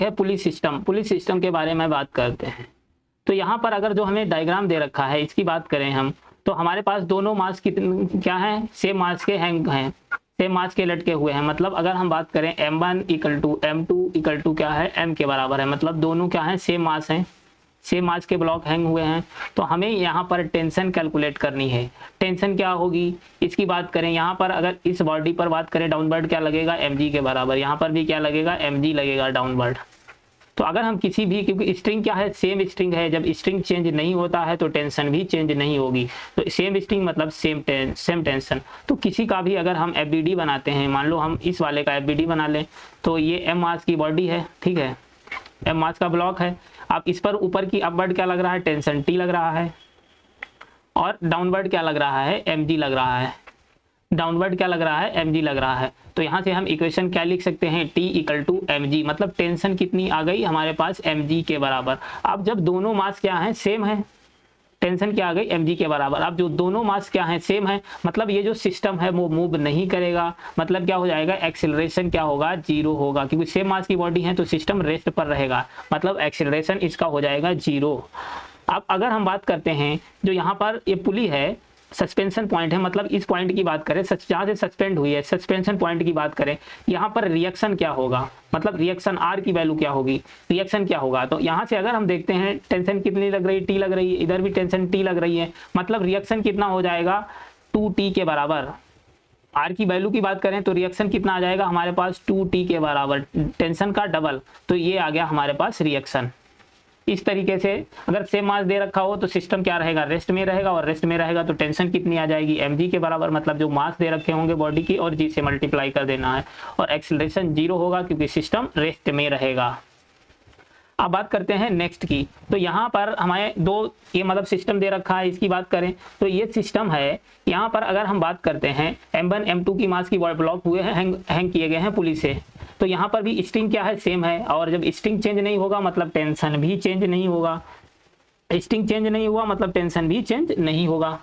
है police system के बारे में बात करते हैं। तो यहाँ पर अगर जो हमें डायग्राम दे रखा है इसकी बात करें हम, तो हमारे पास दोनों मास कितने क्या है, सेम मास के हैंग हैं, सेम मास के लटके हुए हैं। मतलब अगर हम बात करें m1 equal to m2 equal to क्या है, m के बराबर है, मतलब दोनों क्या है, सेम मास हैं, सेम मास के ब्लॉक हैंग हुए हैं। तो हमें यहाँ पर टेंशन कैलकुलेट करनी है। टेंशन क्या होगी इसकी बात करें, यहाँ पर अगर इस बॉडी पर बात करें डाउनवर्ड क्या लगेगा, mg के बराबर, यहाँ पर भी क्या लगेगा, mg लगेगा डाउनवर्ड। तो अगर हम किसी भी, क्योंकि स्ट्रिंग क्या है, सेम स्ट्रिंग है, जब स्ट्रिंग चेंज नहीं होता है तो टेंशन भी चेंज नहीं होगी। तो सेम स्ट्रिंग मतलब सेम टेंशन। तो किसी का भी अगर हम एफबीडी बनाते हैं, मान लो हम इस वाले का एफबीडी बना लें, तो ये एम मास की बॉडी है, ठीक है, एम मास का ब्लॉक है। अब इस पर ऊपर की अपवर्ड क्या लग रहा है, टेंशन टी लग रहा है, और डाउनवर्ड क्या लग रहा है, mg लग रहा है, डाउनवर्ड क्या लग रहा है, mg लग रहा है। तो यहाँ से हम इक्वेशन क्या लिख सकते हैं, T इक्वल टू mg, मतलब टेंशन कितनी आ गई हमारे पास, mg के बराबर। अब जब दोनों मास क्या है, सेम है, टेंशन क्या आ गई, mg के बराबर। अब जो दोनों मास क्या है, सेम है, मतलब ये जो सिस्टम है वो मूव नहीं करेगा, मतलब क्या हो जाएगा, एक्सेलरेशन क्या होगा, जीरो होगा, क्योंकि सेम मास की बॉडी है तो सिस्टम रेस्ट पर रहेगा, मतलब एक्सेलरेशन इसका हो जाएगा जीरो। अब अगर हम बात करते हैं जो यहाँ पर ये पुली है, सस्पेंशन पॉइंट है, मतलब इस पॉइंट की बात करें, जहाँ से सस्पेंड हुई है, सस्पेंशन पॉइंट की बात करें, यहाँ पर रिएक्शन क्या होगा, मतलब रिएक्शन आर की वैल्यू क्या होगी, रिएक्शन क्या होगा। तो यहाँ से अगर हम देखते हैं टेंशन कितनी लग रही है, टी लग रही है, इधर भी टेंशन टी लग रही है, मतलब रिएक्शन कितना हो जाएगा, 2t के बराबर। आर की वैल्यू की बात करें तो रिएक्शन कितना आ जाएगा हमारे पास, 2t के बराबर, टेंशन का डबल। तो ये आ गया हमारे पास रिएक्शन। इस तरीके से अगर सेम मास दे रखा हो तो सिस्टम क्या रहेगा, रेस्ट में रहेगा, और रेस्ट में रहेगा तो टेंशन कितनी आ जाएगी, mg के बराबर, मतलब जो मास दे रखे होंगे बॉडी की, और g से मल्टीप्लाई कर देना है, और एक्सेलरेशन जीरो होगा क्योंकि सिस्टम रेस्ट में रहेगा। अब बात करते हैं नेक्स्ट की। तो यहाँ पर हमारे दो, ये मतलब सिस्टम दे रखा है, इसकी बात करें तो ये सिस्टम है। यहाँ पर अगर हम बात करते हैं m1 m2 की मास की ब्लॉक हुए हैं, हैंग किए गए हैं पुली से, तो यहाँ पर भी स्ट्रिंग क्या है, सेम है, और जब स्ट्रिंग चेंज नहीं होगा मतलब टेंशन भी चेंज नहीं होगा, स्ट्रिंग चेंज नहीं हुआ मतलब टेंशन भी चेंज नहीं होगा।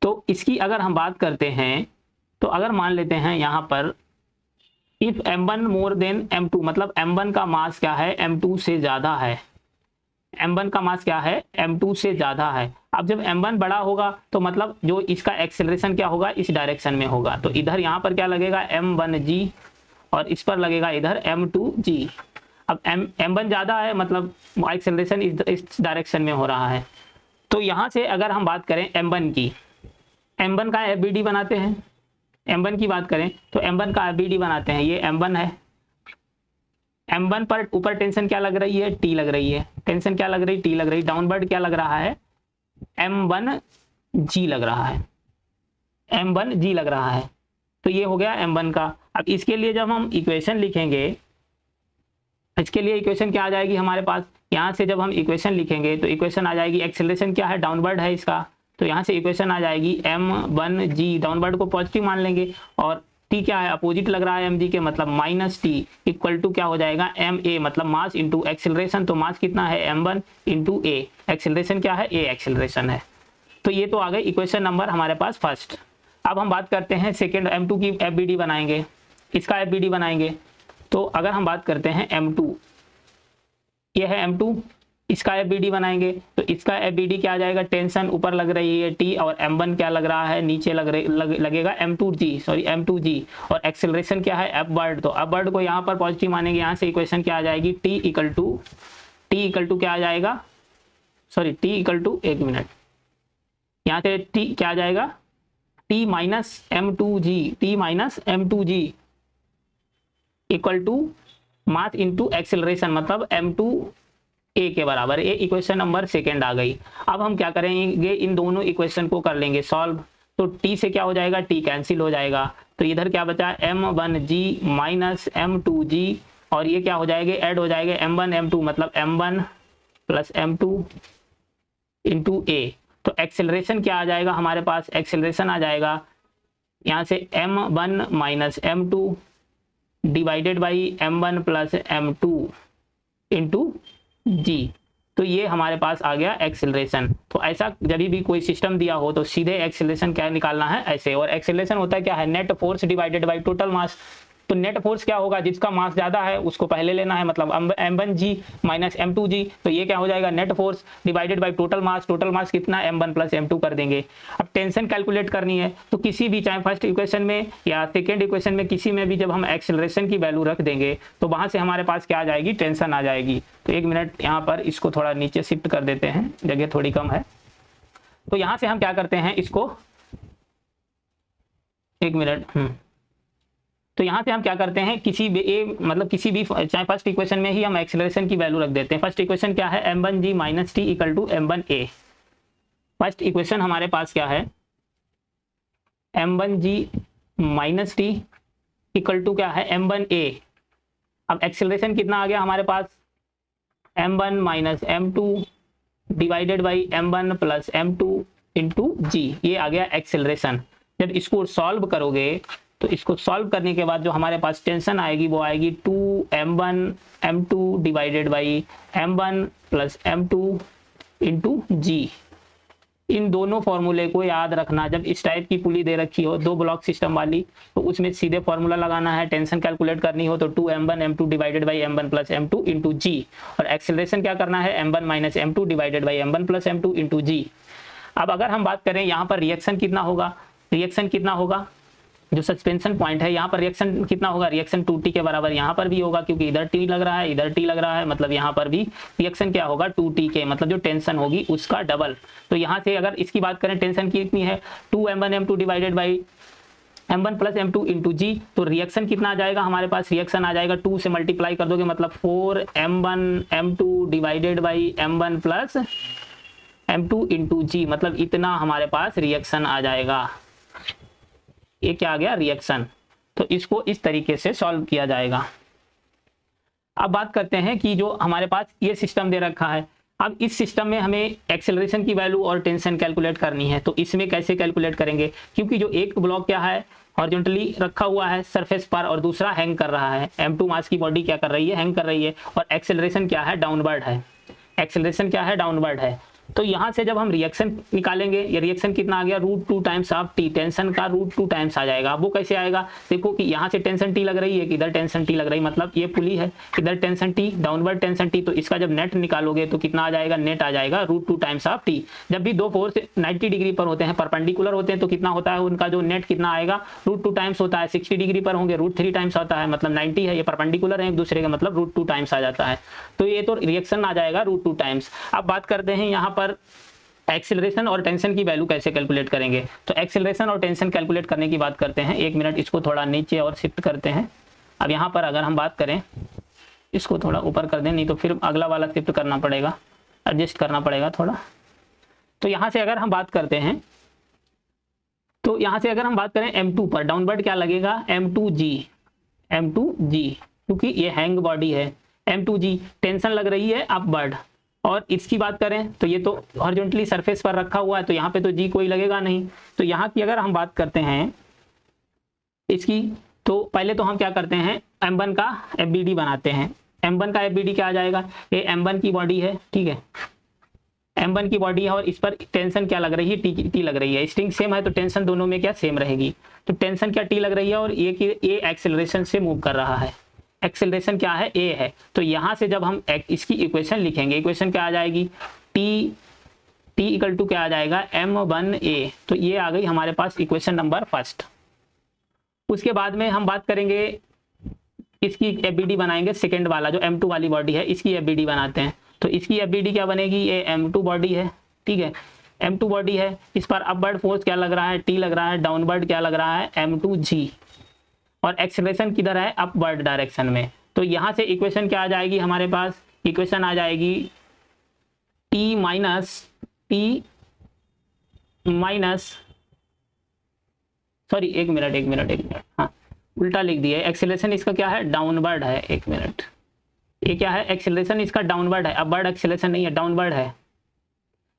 तो इसकी अगर हम बात करते हैं, तो अगर मान लेते हैं यहाँ पर if m1 more than m2, मतलब m1 का मास क्या है, m2 से ज्यादा है, m1 का मास क्या है, m2 से ज्यादा है। अब जब m1 बड़ा होगा तो मतलब जो इसका एक्सेलरेशन क्या होगा, इस डायरेक्शन में होगा, तो इधर यहाँ पर क्या लगेगा, m1g, और इस पर लगेगा इधर m2g। अब m1 ज्यादा है मतलब एक्सेलरेशन इस डायरेक्शन में हो रहा है। तो यहाँ से अगर हम बात करें m1 की, m1 का एफबीडी बनाते हैं, m1 की बात करें तो m1 का एफबीडी बनाते हैं, ये m1 है, m1 पर ऊपर टेंशन क्या लग रही है, t लग रही है, टेंशन क्या लग रही, t लग रही, डाउनवर्ड क्या लग रहा है, m1g लग रहा है, m1g लग रहा है। तो ये हो गया m1 का। अब इसके लिए जब हम इक्वेशन लिखेंगे, इसके लिए इक्वेशन क्या आ जाएगी हमारे पास, यहाँ से जब हम इक्वेशन लिखेंगे तो इक्वेशन आ जाएगी, एक्सेलरेशन क्या है, डाउनवर्ड है इसका, तो यहाँ से इक्वेशन आ जाएगी m1g, डाउनवर्ड को पॉजिटिव मान लेंगे, और t क्या है, अपोजिट लग रहा है mg के, मतलब माइनस t इक्वल टू क्या हो जाएगा, ma, मतलब मास इंटू एक्सेलरेशन। तो मास कितना है, m1 इंटू a, एक्सेलरेशन क्या है, a एक्सेलरेशन है। तो ये तो आ गई इक्वेशन नंबर हमारे पास फर्स्ट। अब हम बात करते हैं सेकेंड, m2 की एफबीडी बनाएंगे, इसका एफबीडी बनाएंगे। तो अगर हम बात करते हैं m2, ये है m2, इसका एफबीडी बनाएंगे, तो इसका एफबीडी क्या आ जाएगा, टेंशन ऊपर लग रही है t, और m1 क्या लग रहा है, नीचे लगेगा m2g, और एक्सेलरेशन क्या है, अपवर्ड। तो अपवर्ड को यहाँ पर पॉजिटिव मानेंगे, यहाँ से इक्वेशन क्या आ जाएगी, t इक्वल टू क्या आ जाएगा, एक मिनट, यहाँ से t क्या आ जाएगा, t minus m2g equal to mass into acceleration, मतलब m2a के बराबर। ये इक्वेशन नंबर सेकेंड आ गई। अब हम क्या करेंगे, इन दोनों इक्वेशन को कर लेंगे सॉल्व। तो t से क्या हो जाएगा, t कैंसिल हो जाएगा, तो इधर क्या बचा, m1g माइनस m2g, और ये क्या हो जाएगा, ऐड हो जाएगा m1 m2, मतलब m1 plus m2 into a। तो एक्सेलरेशन क्या आ जाएगा हमारे पास, एक्सेलरेशन आ जाएगा यहाँ से m1 minus m2 divided by m1 plus m2 into g। तो ये हमारे पास आ गया एक्सेलरेशन। तो ऐसा जब भी कोई सिस्टम दिया हो तो सीधे एक्सेलरेशन क्या निकालना है, ऐसे। और एक्सेलरेशन होता है क्या है, net force divided by total mass. तो नेट फोर्स क्या होगा, जिसका मास ज़्यादा है उसको पहले लेना है, मतलब m1g माइनस m2g, तो ये क्या हो जाएगा net force divided by total mass कितना m1 प्लस m2 कर देंगे। अब टेंशन कैलकुलेट करनी है तो किसी भी, चाहे फर्स्ट इक्वेशन में या सेकेंड इक्वेशन में, किसी में भी जब हम एक्सेलरेशन की वैल्यू रख देंगे तो वहाँ से हमारे पास क्या आ जाएगी, टेंशन आ जाएगी। तो एक मिनट यहाँ पर इसको थोड़ा नीचे शिफ्ट कर देते हैं, जगह थोड़ी कम है। तो यहाँ से हम क्या करते हैं इसको, एक मिनट, तो यहाँ से हम क्या करते हैं, किसी भी मतलब किसी भी, चाहे फर्स्ट इक्वेशन में ही हम एक्सेलरेशन की वैल्यू रख देते हैं। फर्स्ट इक्वेशन क्या है, m1g minus T equal to m1a। First equation हमारे पास क्या है, m1g minus T equal to क्या है, m1a। अब एक्सेलरेशन कितना आ गया हमारे पास, m1 minus m2 divided by m1 plus m2 into g, ये आ गया एक्सेलरेशन। जब इसको सॉल्व करोगे तो इसको सॉल्व करने के बाद जो हमारे पास टेंशन आएगी वो आएगी 2m1 m2 divided by m1 plus m2 into g. इन दोनों फॉर्मूले को याद रखना, जब इस टाइप की पुली दे रखी हो 2 ब्लॉक सिस्टम वाली, तो उसमें सीधे फॉर्मूला लगाना है। टेंशन कैलकुलेट करनी हो तो 2m1 m2 divided by m1 plus m2 into g, और एक्सेलरेशन क्या करना है, m1 minus m2 divided by m1 plus m2 into g. अब अगर हम बात करें यहाँ पर रिएक्शन कितना होगा, रिएक्शन कितना होगा, जो सस्पेंशन पॉइंट है यहाँ पर रिएक्शन कितना होगा, रिएक्शन 2t के बराबर यहाँ पर भी होगा, क्योंकि इधर t लग रहा है इधर t लग रहा है, मतलब यहाँ पर भी रिएक्शन क्या होगा 2t के, मतलब जो टेंशन होगी उसका डबल। तो यहाँ से अगर इसकी बात करें, टेंशन कितनी है 2m1 m2 divided by m1 plus m2 into g, तो रिएक्शन कितना आ जाएगा हमारे पास, रिएक्शन आ जाएगा 2 से मल्टीप्लाई कर दोगे, मतलब 4m1 m2 divided by m1 plus m2 into g, मतलब इतना हमारे पास रिएक्शन आ जाएगा। ये क्या आ गया, रिएक्शन। तो इसको इस तरीके से सॉल्व किया जाएगा। अब बात करते हैं कि जो हमारे पास ये सिस्टम दे रखा है, अब इस सिस्टम में हमें एक्सेलरेशन की वैल्यू और टेंशन कैलकुलेट करनी है। तो इसमें कैसे कैलकुलेट करेंगे, क्योंकि जो एक ब्लॉक क्या है हॉरिजॉन्टली रखा हुआ है सरफेस पर और दूसरा हैंग कर रहा है, m2 मास की बॉडी क्या कर रही है, हैंग कर रही है, और एक्सेलरेशन क्या है, डाउनवर्ड है। एक्सेलरेशन क्या है, डाउनवर्ड है। तो यहाँ से जब हम रिएक्शन निकालेंगे, ये रिएक्शन कितना आ गया, √2 टाइम्स ऑफ टी, टेंशन का √2 टाइम्स आ जाएगा। वो कैसे आएगा, देखो कि यहाँ से टेंशन टी लग रही है, इधर टेंशन टी लग रही है, मतलब ये पुली है, इधर tension T, downward tension T, तो इसका जब नेट निकालोगे तो कितना आ जाएगा, नेट आ जाएगा √2 टाइम्स ऑफ टी। जब भी दो फोर्स 90 डिग्री पर होते हैं, परपेंडिकुलर होते हैं, तो कितना होता है उनका जो नेट कितना आएगा, √2 टाइम्स होता है। 60 डिग्री पर होंगे √3 टाइम्स होता है, मतलब 90 है, ये परपेंडिकुलर है एक दूसरे के, मतलब √2 टाइम्स आ जाता है। तो ये तो रिएक्शन आ जाएगा √2 टाइम्स। अब बात करते हैं यहाँ पर एक्सेलरेशन और टेंशन की वैल्यू कैसे कैलकुलेट करेंगे। तो एक्सेलरेशन और टेंशन कैलकुलेट करने की बात करते हैं। एक मिनट इसको थोड़ा नीचे और शिफ्ट करते हैं। अब यहाँ पर अगर हम बात करें, इसको थोड़ा ऊपर कर दें, नहीं तो फिर अगला वाला शिफ्ट करना पड़ेगा, एडजस्ट करना पड़ेगा थोड़ा। तो यहाँ से अगर हम बात करते हैं, तो यहाँ से अगर हम बात करें m2 पर डाउनवर्ड क्या लगेगा, m2g, क्योंकि ये हैंग बॉडी है। m2g टेंशन लग रही है अपवर्ड, और इसकी बात करें तो ये तो हॉरिजॉन्टली सरफेस पर रखा हुआ है, तो यहाँ पे तो जी कोई लगेगा नहीं। तो यहाँ की अगर हम बात करते हैं इसकी, तो पहले तो हम क्या करते हैं, m1 का FBD बनाते हैं। m1 का FBD क्या आ जाएगा, ये m1 की बॉडी है, ठीक है, m1 की बॉडी है, और इस पर टेंशन क्या लग रही है, टी लग रही है। स्ट्रिंग सेम है तो टेंशन दोनों में क्या सेम रहेगी। तो टेंशन क्या टी लग रही है, और ये एक्सेलरेशन से मूव कर रहा है। एक्सेलरेशन क्या है, ए है। तो यहाँ से जब हम इसकी इक्वेशन लिखेंगे, इक्वेशन क्या आ जाएगी, टी इक्वल टू क्या आ जाएगा, m1a। तो ये आ गई हमारे पास इक्वेशन नंबर फर्स्ट। उसके बाद में हम बात करेंगे, इसकी FBD बनाएंगे, सेकेंड वाला जो m2 वाली बॉडी है इसकी FBD बनाते हैं। तो इसकी FBD क्या बनेगी, ये m2 बॉडी है, ठीक है, m2 बॉडी है, इस पर अपवर्ड फोर्स क्या लग रहा है, टी लग रहा है, डाउनवर्ड क्या लग रहा है, m2g, और एक्सेलरेशन किधर है, अपवर्ड डायरेक्शन में। तो यहाँ से इक्वेशन क्या आ जाएगी हमारे पास, इक्वेशन आ जाएगी टी माइनस सॉरी एक मिनट, हाँ उल्टा लिख दिया। एक्सेलरेशन इसका क्या है, डाउनवर्ड है, एक मिनट, ये क्या है, एक्सेलरेशन इसका डाउनवर्ड है, अपवर्ड एक्सेलरेशन नहीं है, डाउनवर्ड है।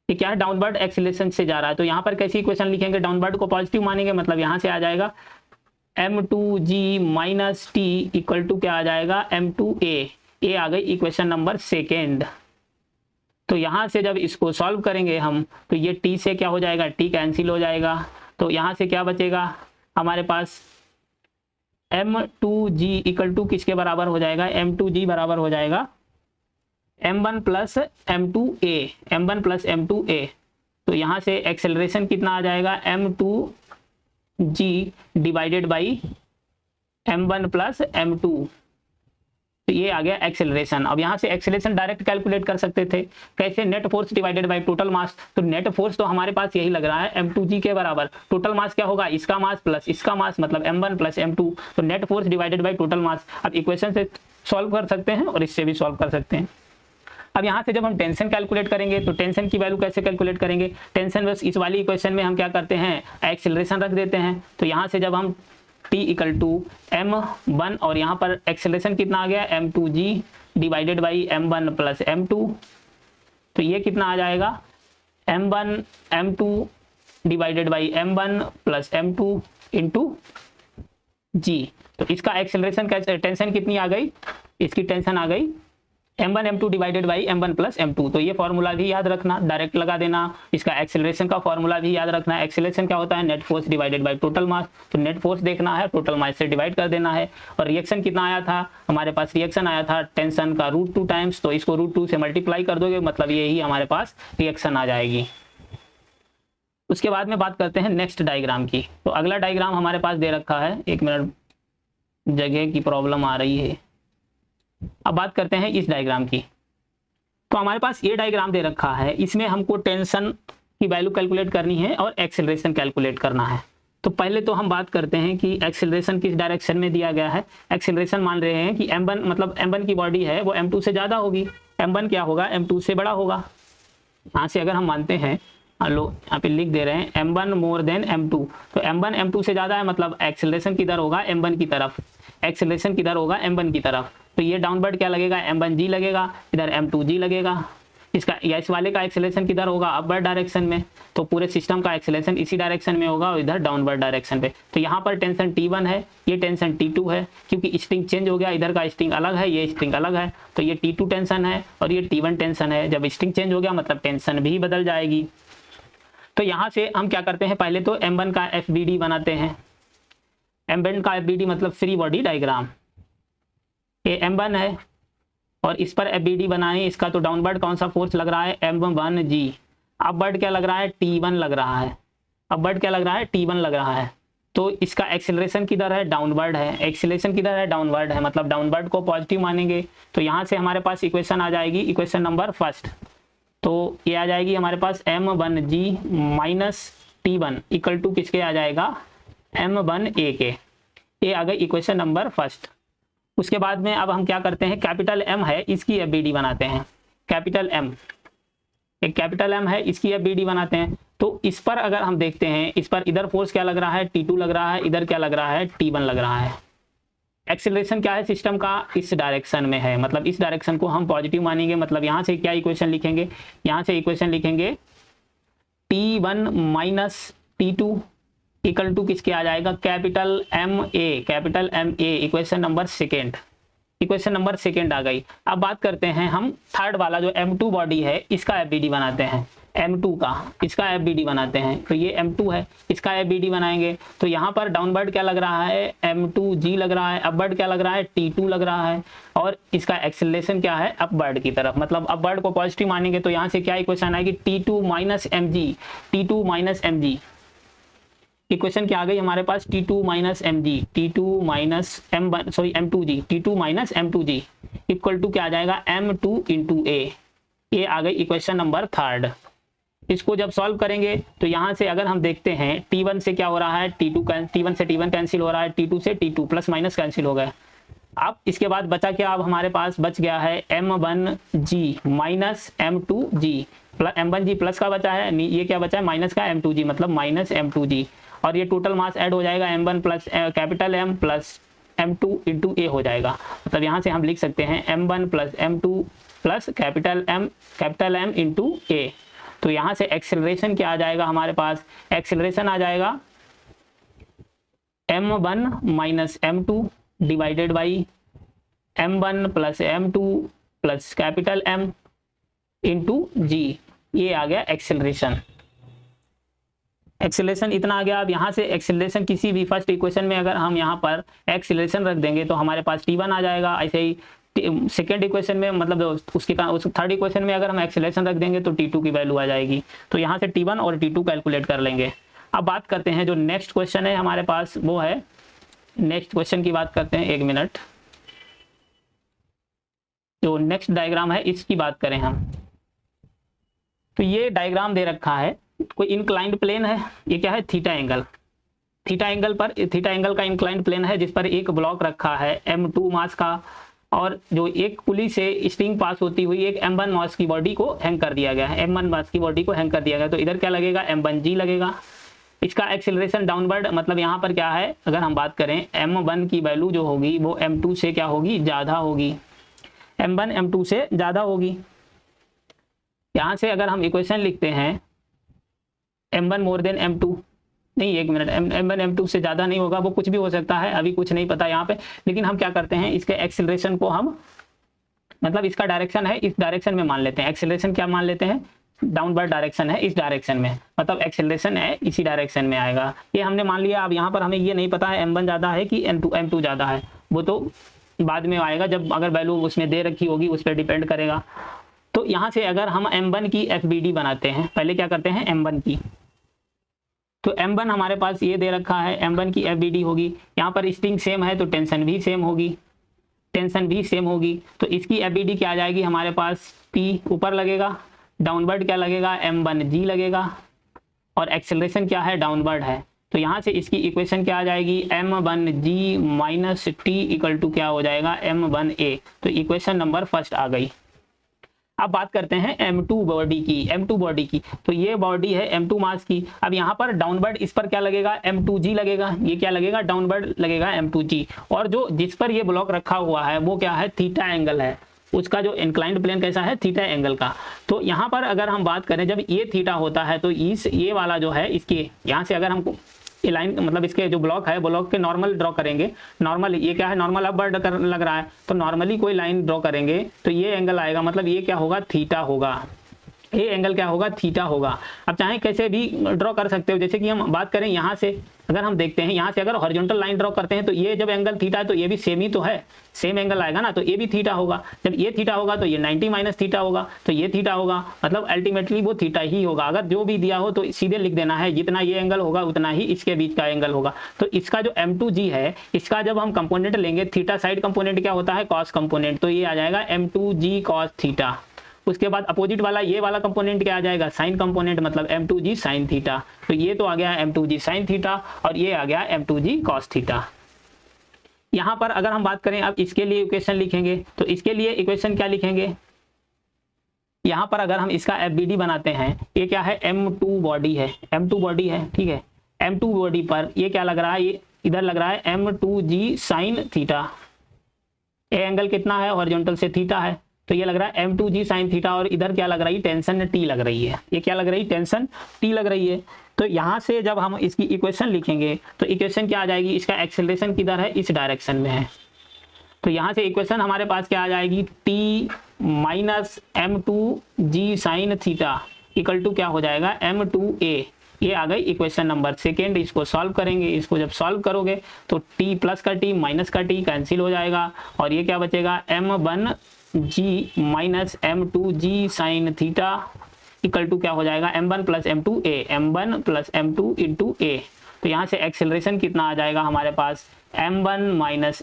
ये क्या है, डाउनवर्ड एक्सेलरेशन से जा रहा है। तो यहाँ पर कैसी इक्वेशन लिखेंगे, डाउनवर्ड को पॉजिटिव मानेंगे, मतलब यहाँ से आ जाएगा m2g minus T equal to क्या आ जाएगा, m2a। ये आ गई इक्वेशन नंबर सेकेंड। तो यहाँ से जब इसको सॉल्व करेंगे हम, तो ये t से क्या हो जाएगा, t कैंसिल हो जाएगा। तो यहाँ से क्या बचेगा हमारे पास, m2g इक्वल टू किसके बराबर हो जाएगा, m2g बराबर हो जाएगा m1 plus m2a, m1 plus m2a। तो यहाँ से एक्सेलरेशन कितना आ जाएगा, m2g divided by m1 plus m2। तो ये आ गया एक्सेलरेशन। अब यहाँ से एक्सेलरेशन डायरेक्ट कैलकुलेट कर सकते थे, कैसे, net force divided by total mass. तो नेट फोर्स तो हमारे पास यही लग रहा है m2g के बराबर, टोटल मास क्या होगा, इसका मास प्लस इसका मास, मतलब m1 प्लस m2। तो net force divided by total mass. अब इक्वेशन से सॉल्व कर सकते हैं और इससे भी सॉल्व कर सकते हैं। अब यहाँ से जब हम टेंशन कैलकुलेट करेंगे तो टेंशन की वैल्यू कैसे कैलकुलेट करेंगे, टेंशन बस इस वाली इक्वेशन में हम क्या करते हैं, एक्सेलरेशन रख देते हैं। तो यहाँ से जब हम T इक्वल टू m1 और यहाँ पर एक्सेलरेशन कितना आ गया, m2g divided by m1 plus m2। तो ये कितना आ जाएगा, m1 m2 divided by m1 plus m2 into g। तो इसका एक्सेलरेशन कैसे, टेंशन कितनी आ गई, इसकी टेंशन आ गई m1 m2 divided by m1 plus m2। तो ये फॉर्मूला भी याद रखना, डायरेक्ट लगा देना। इसका एक्सेलरेशन का फॉर्मूला भी याद रखना है। एक्सेलरेशन क्या होता है, net force divided by total mass. तो नेट फोर्स देखना है, टोटल मास से डिवाइड कर देना है। और रिएक्शन कितना आया था, हमारे पास रिएक्शन आया था टेंशन का √2 टाइम्स। तो इसको √2 से मल्टीप्लाई कर दोगे, मतलब यही हमारे पास रिएक्शन आ जाएगी। उसके बाद में बात करते हैं नेक्स्ट डायग्राम की। तो अगला डायग्राम हमारे पास दे रखा है, 1 मिनट, जगह की प्रॉब्लम आ रही है। अब बात करते हैं इस डायग्राम की। तो हमारे पास ये डायग्राम दे रखा है, इसमें हमको टेंशन की वैल्यू कैलकुलेट करनी है और एक्सेलरेशन कैलकुलेट करना है। तो पहले तो हम बात करते हैं कि एक्सेलरेशन किस डायरेक्शन में दिया गया है। एक्सेलरेशन मान रहे हैं कि m1, मतलब m1 की बॉडी है वो m2 से ज़्यादा होगी, m1 क्या होगा, m2 से बड़ा होगा। यहाँ से अगर हम मानते हैं, लो यहाँ पे लिख दे रहे हैं m1 मोर देन m2, तो m1 m2 से ज़्यादा है, मतलब एक्सेलरेशन किधर होगा, m1 की तरफ, एक्सेलरेशन किधर होगा, m1 की तरफ। तो ये डाउनवर्ड क्या लगेगा, m1g लगेगा, इधर m2g लगेगा। इसका या इस वाले का एक्सेलरेशन किधर होगा, अपवर्ड डायरेक्शन में। तो पूरे सिस्टम का एक्सेलरेशन इसी डायरेक्शन में होगा और इधर डाउनवर्ड डायरेक्शन पे। तो यहाँ पर टेंशन T1 है, ये टेंशन T2 है, क्योंकि स्ट्रिंग चेंज हो गया, इधर का स्ट्रिंग अलग है, ये स्ट्रिंग अलग है। तो ये T2 टेंशन है और ये T1 टेंशन है। जब स्ट्रिंग चेंज हो गया मतलब टेंशन भी बदल जाएगी। तो यहाँ से हम क्या करते हैं, पहले तो m1 का FBD बनाते हैं। m1 का FBD मतलब फ्री बॉडी डायग्राम। ये m1 है और इस पर FBD बनाए, इसका तो डाउनवर्ड कौन सा फोर्स लग रहा है, m1g। अपवर्ड क्या लग रहा है, T1 लग रहा है। अपवर्ड क्या लग रहा है, T1 लग रहा है। तो इसका एक्सेलरेशन किधर है, डाउनवर्ड है। एक्सेलरेशन किधर है, डाउनवर्ड है, मतलब डाउनवर्ड को पॉजिटिव मानेंगे। तो यहाँ से हमारे पास इक्वेशन आ जाएगी, इक्वेशन नंबर फर्स्ट। तो ये आ जाएगी हमारे पास m1g minus T1 equal to किसके आ जाएगा, m1a के। ये आ गई इक्वेशन नंबर फर्स्ट। उसके बाद में अब हम क्या करते हैं, कैपिटल M है, इसकी FBD बनाते हैं। कैपिटल M, एक कैपिटल M है, इसकी FBD बनाते हैं। तो इस पर अगर हम देखते हैं, इस पर इधर फोर्स क्या लग रहा है, T2 लग रहा है, इधर क्या लग रहा है, T1 लग रहा है। एक्सेलरेशन क्या है सिस्टम का, इस डायरेक्शन में है, मतलब इस डायरेक्शन को हम पॉजिटिव मानेंगे। मतलब यहाँ से क्या इक्वेशन लिखेंगे, यहाँ से इक्वेशन लिखेंगे T1 minus T2 equal to किसके आ जाएगा, capital MA, capital MA, equation number second. Equation number second आ गई। अब बात करते हैं हम थर्ड वाला जो M2 बॉडी है, इसका FBD बनाते हैं। M2 का इसका FBD बनाते हैं। तो ये M2 है, इसका FBD बनाएंगे। तो यहाँ पर डाउनवर्ड क्या लग रहा है, M2g लग रहा है, अपवर्ड क्या लग रहा है, T2 लग रहा है, और इसका एक्सेलरेशन क्या है, अपवर्ड की तरफ, मतलब अपवर्ड को पॉजिटिव मानेंगे। तो यहाँ से क्या इक्वेशन आएगी, T2 minus mg, T2 minus mg। Equation क्या आ गई हमारे पास, T2 minus mg, T2 minus m2g, T2 minus m2g equal to क्या आ जाएगा, m2 इंटू a। ये आ गई इक्वेशन नंबर थर्ड। इसको जब सॉल्व करेंगे तो यहाँ से अगर हम देखते हैं T1 से क्या हो रहा है, T1 से T1 कैंसिल हो रहा है, T2 से T2 प्लस माइनस कैंसिल हो गया। अब इसके बाद बचा क्या, अब हमारे पास बच गया है m1g minus m2g, m1g plus का बचा है, ये क्या बचा है, माइनस का m2g, मतलब माइनस m2g। और ये टोटल मास ऐड हो जाएगा m1 plus capital M plus m2 into a हो जाएगा। मतलब यहाँ से हम लिख सकते हैं m1 plus m2 plus capital M into a। तो यहाँ से एक्सेलरेशन क्या आ जाएगा हमारे पास, एक्सेलरेशन आ जाएगा m1 minus m2 divided by m1 plus m2 plus capital M into g। ये आ गया एक्सेलरेशन। एक्सेलरेशन इतना आ गया। अब यहाँ से एक्सेलरेशन किसी भी फर्स्ट इक्वेशन में अगर हम यहाँ पर एक्सेलरेशन रख देंगे तो हमारे पास t1 आ जाएगा। ऐसे ही सेकेंड इक्वेशन में मतलब उस थर्ड इक्वेशन में अगर हम एक्सेलरेशन रख देंगे तो t2 की वैल्यू आ जाएगी। तो यहाँ से t1 और t2 कैलकुलेट कर लेंगे। अब बात करते हैं जो नेक्स्ट क्वेश्चन है हमारे पास, वो है नेक्स्ट क्वेश्चन की बात करते हैं। 1 मिनट, जो नेक्स्ट डायग्राम है इसकी बात करें हम, तो ये डायग्राम दे रखा है, कोई इंक्लाइंड प्लेन है, ये क्या है थीटा एंगल। थीटा एंगल पर, थीटा एंगल का इंक्लाइंड प्लेन है जिस पर एक ब्लॉक रखा है m2 मास का, और जो एक पुली से स्ट्रिंग पास होती हुई एक m1 मास की बॉडी को हैंग कर दिया गया है, m1 मास की बॉडी को हैंग कर दिया गया। तो इधर क्या लगेगा, m1g लगेगा। इसका एक्सेलरेशन डाउनवर्ड, मतलब यहाँ पर क्या है, अगर हम बात करें m1 की वैल्यू जो होगी वो m2 से क्या होगी, ज़्यादा होगी, m1 m2 से ज़्यादा होगी। यहाँ से अगर हम इक्वेशन लिखते हैं m1 मोर देन m2, नहीं 1 मिनट, m1 m2 से ज़्यादा नहीं होगा, वो कुछ भी हो सकता है, अभी कुछ नहीं पता यहाँ पे। लेकिन हम क्या करते हैं, इसके एक्सेलरेशन को हम, मतलब इसका डायरेक्शन है इस डायरेक्शन में मान लेते हैं। एक्सेलरेशन क्या मान लेते हैं, डाउनवर्ड डायरेक्शन है इस डायरेक्शन में, मतलब एक्सेलरेशन है इसी डायरेक्शन में आएगा, ये हमने मान लिया। अब यहाँ पर हमें ये नहीं पता है m1 ज़्यादा है कि m2 ज़्यादा है, वो तो बाद में आएगा जब अगर वैल्यू उसमें दे रखी होगी, उस पर डिपेंड करेगा। तो यहाँ से अगर हम m1 की FBD बनाते हैं, पहले क्या करते हैं m1 की, तो m1 हमारे पास ये दे रखा है, m1 की FBD होगी। यहाँ पर स्ट्रिंग सेम है तो टेंशन भी सेम होगी, टेंशन भी सेम होगी। तो इसकी FBD क्या आ जाएगी हमारे पास, T ऊपर लगेगा, डाउनवर्ड क्या लगेगा, m1g लगेगा, और एक्सेलरेशन क्या है, डाउनवर्ड है। तो यहाँ से इसकी इक्वेशन क्या आ जाएगी, m1g minus T equal to क्या हो जाएगा, m1a। तो इक्वेशन नंबर फर्स्ट आ गई। अब बात करते हैं m2 बॉडी की, m2 बॉडी की, तो ये बॉडी है m2 मास की। अब यहाँ पर डाउनवर्ड इस पर क्या लगेगा, m2g लगेगा, ये क्या लगेगा, डाउनवर्ड लगेगा m2g। और जो जिस पर ये ब्लॉक रखा हुआ है वो क्या है, थीटा एंगल है, उसका जो इंक्लाइंड प्लेन कैसा है, थीटा एंगल का। तो यहाँ पर अगर हम बात करें जब ये थीटा होता है तो इस ये वाला जो है इसके यहाँ से अगर हमको लाइन, मतलब इसके जो ब्लॉक है ब्लॉक के नॉर्मल ड्रॉ करेंगे, नॉर्मल ये क्या है, नॉर्मल अपवर्ड कर लग रहा है, तो नॉर्मली कोई लाइन ड्रॉ करेंगे तो ये एंगल आएगा, मतलब ये क्या होगा, थीटा होगा, ये एंगल क्या होगा, थीटा होगा। अब चाहे कैसे भी ड्रॉ कर सकते हो, जैसे कि हम बात करें यहाँ से अगर हम देखते हैं, यहाँ से अगर हॉरिजॉन्टल लाइन ड्रॉ करते हैं तो ये जब एंगल थीटा है तो ये भी सेम ही तो है, सेम एंगल आएगा ना, तो ये भी थीटा होगा। जब ये थीटा होगा तो ये 90 माइनस थीटा होगा, तो ये थीटा होगा, मतलब अल्टीमेटली वो थीटा ही होगा। अगर जो भी दिया हो तो सीधे लिख देना है, जितना ये एंगल होगा उतना ही इसके बीच का एंगल होगा। तो इसका जो m2g है, इसका जब हम कंपोनेंट लेंगे, थीटा साइड कंपोनेंट क्या होता है, कॉस कंपोनेंट, तो ये आ जाएगा m2g कॉस थीटा। उसके बाद अपोजिट वाला ये वाला कंपोनेंट क्या आ जाएगा, साइन कंपोनेंट, मतलब m2g साइन थीटा। तो ये तो आ गया m2g साइन थीटा और ये आ गया m2g कॉस थीटा। यहाँ पर अगर हम बात करें अब इसके लिए इक्वेशन लिखेंगे, तो इसके लिए इक्वेशन क्या लिखेंगे, यहाँ पर अगर हम इसका FBD बनाते हैं, ये क्या है, m2 बॉडी है, m2 बॉडी है, ठीक है। m2 बॉडी पर ये क्या लग रहा है, ये इधर लग रहा है m2g साइन थीटा, ये एंगल कितना है, हॉरिजॉन्टल से थीटा है, तो ये लग रहा है m2g साइन थीटा, और इधर क्या लग रही है, टेंशन t लग रही है, ये क्या लग रही है, टेंशन t लग रही है। तो यहाँ से जब हम इसकी इक्वेशन लिखेंगे तो इक्वेशन क्या आ जाएगी, इसका एक्सेलरेशन किधर है, इस डायरेक्शन में है। तो यहाँ से इक्वेशन हमारे पास क्या आ जाएगी, t minus m2g sine theta equal to क्या हो जाएगा, m2a। ये आ गई इक्वेशन नंबर सेकेंड। इसको सॉल्व करेंगे, इसको जब सॉल्व करोगे तो t प्लस का t माइनस का t कैंसिल हो जाएगा, और ये क्या बचेगा, m1g minus m2g sine theta equal to क्या हो जाएगा, m1 plus m2a, m1 plus m2 into a। तो यहाँ से एक्सेलरेशन कितना आ जाएगा हमारे पास, m1 minus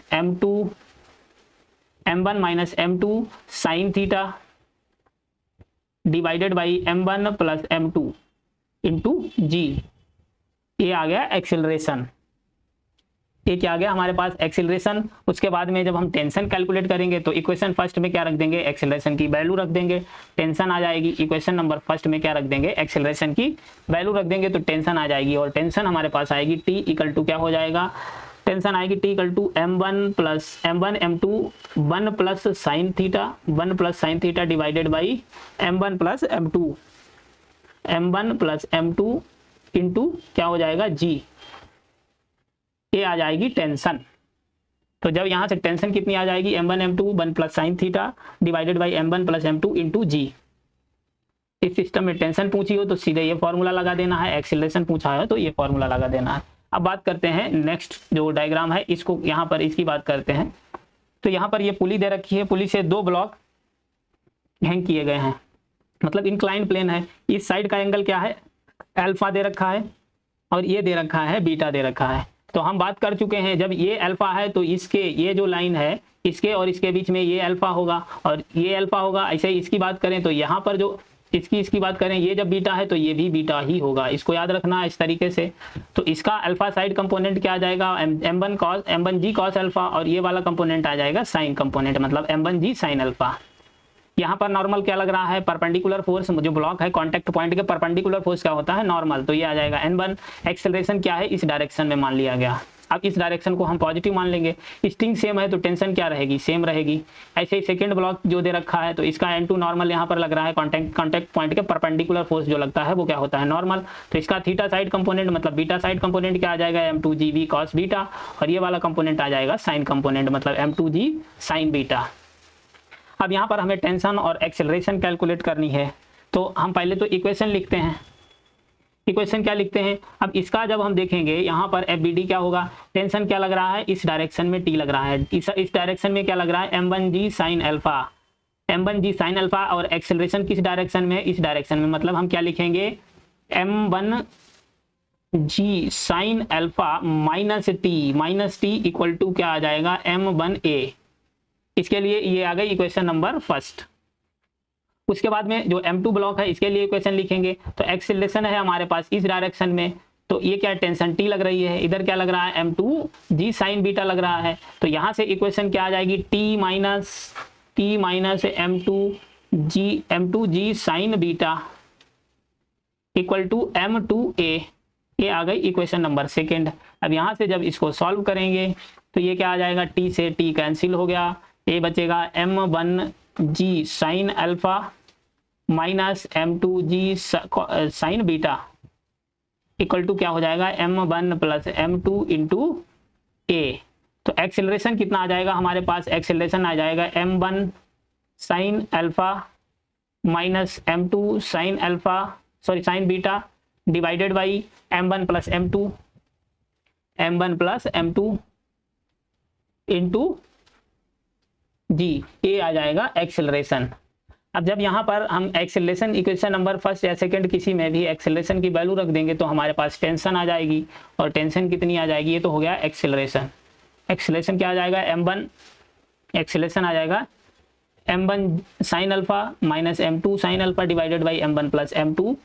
m2 sign theta divided by m1 plus m2 into g। ये आ गया एक्सेलरेशन, ये क्या आ गया हमारे पास, एक्सेलरेशन। उसके बाद में जब हम टेंशन कैलकुलेट करेंगे तो इक्वेशन फर्स्ट में क्या रख देंगे, एक्सेलरेशन की वैल्यू रख देंगे, टेंशन आ जाएगी। इक्वेशन नंबर फर्स्ट में क्या रख देंगे, एक्सेलरेशन की वैल्यू रख देंगे, तो टेंशन आ जाएगी, और टेंशन हमारे पास आएगी t इक्वल टू क्या हो जाएगा, टेंशन आएगी t equal to m1 m2 1 plus sine theta, 1 plus sine theta divided by m1 plus m2 into क्या हो जाएगा g, ये आ जाएगी टेंशन। तो जब यहाँ से टेंशन कितनी आ जाएगी, m1 m2 1 plus sine theta divided by m1 plus m2 into g। इस सिस्टम में टेंशन पूछी हो तो सीधे ये फॉर्मूला लगा देना है, एक्सीलरेशन पूछा है तो ये फॉर्मूला लगा देना है। अब बात करते हैं नेक्स्ट जो डायग्राम है, इसको यहाँ पर इसकी बात करते हैं। तो यहाँ पर ये पुली दे रखी है, पुली से 2 ब्लॉक हैंग किए गए हैं, मतलब इंक्लाइन प्लेन है। इस साइड का एंगल क्या है, अल्फा दे रखा है और ये दे रखा है बीटा दे रखा है। तो हम बात कर चुके हैं, जब ये अल्फा है तो इसके ये जो लाइन है इसके और इसके बीच में ये अल्फा होगा और ये अल्फा होगा। ऐसे ही इसकी बात करें तो यहाँ पर जो इसकी बात करें, ये जब बीटा है तो ये भी बीटा ही होगा, इसको याद रखना इस तरीके से। तो इसका अल्फा साइड कंपोनेंट क्या आ जाएगा, m1g cos अल्फा, और ये वाला कंपोनेंट आ जाएगा साइन कंपोनेंट, मतलब m1g sin अल्फा। यहाँ पर नॉर्मल क्या लग रहा है, परपेंडिकुलर फोर्स जो ब्लॉक है कांटेक्ट पॉइंट के परपेंडिकुलर फोर्स क्या होता है, नॉर्मल, तो ये आ जाएगा n1। एक्सेलरेशन क्या है, इस डायरेक्शन में मान लिया गया। अब इस डायरेक्शन को हम पॉजिटिव मान लेंगे, स्ट्रिंग सेम है तो टेंशन क्या रहेगी, सेम रहेगी। ऐसे ही सेकंड ब्लॉक जो दे रखा है तो इसका n2 नॉर्मल यहाँ पर लग रहा है, कांटेक्ट पॉइंट के परपेंडिकुलर फोर्स जो लगता है वो क्या होता है, नॉर्मल। तो इसका थीटा साइड कंपोनेंट मतलब बीटा साइड कंपोनेंट क्या आ जाएगा, m2gv cos बीटा, और ये वाला कंपोनेंट आ जाएगा साइन कंपोनेंट मतलब m2g sin बीटा। अब यहाँ पर हमें टेंशन और एक्सेलरेशन कैलकुलेट करनी है, तो हम पहले तो इक्वेशन लिखते हैं। इक्वेशन क्या लिखते हैं, अब इसका जब हम देखेंगे यहाँ पर FBD क्या होगा, टेंशन क्या लग रहा है, इस डायरेक्शन में T लग रहा है, इस डायरेक्शन में क्या लग रहा है, m1g sin alpha, m1g sin alpha, और एक्सेलरेशन किस डायरेक्शन में, इस डायरेक्शन में, मतलब हम क्या लिखेंगे, m1g sin alpha minus T equal to क्या आ जाएगा, m1a। इसके लिए ये आ गई इक्वेशन नंबर फर्स्ट। उसके बाद में जो m2 ब्लॉक है इसके लिए इक्वेशन लिखेंगे, तो एक्सेलरेशन है हमारे पास इस डायरेक्शन में, तो ये क्या टेंशन T लग रही है, इधर क्या लग रहा है, m2g sin बीटा लग रहा है। तो यहाँ से इक्वेशन क्या आ जाएगी, T minus m2g sin beta equal to m2a। ये आ गई इक्वेशन नंबर सेकेंड। अब यहाँ से जब इसको सॉल्व करेंगे तो ये क्या आ जाएगा, T से T कैंसिल हो गया, ये बचेगा m1g sin alpha minus m2g sin beta equal to क्या हो जाएगा, m1 plus m2 into a। तो एक्सेलरेशन कितना आ जाएगा हमारे पास, एक्सेलरेशन आ जाएगा m1 sin alpha minus m2 sin beta divided by m1 plus m2 into g, ये आ जाएगा एक्सेलरेशन। अब जब यहाँ पर हम एक्सेलरेशन इक्वेशन नंबर फर्स्ट या सेकंड किसी में भी एक्सेलरेशन की वैल्यू रख देंगे तो हमारे पास टेंशन आ जाएगी, और टेंशन कितनी आ जाएगी, ये तो हो गया एक्सेलरेशन। एक्सेलरेशन क्या आ जाएगा, m1 एक्सेलरेशन आ जाएगा m1 sin alpha minus m2 sin alpha divided by m1 plus m2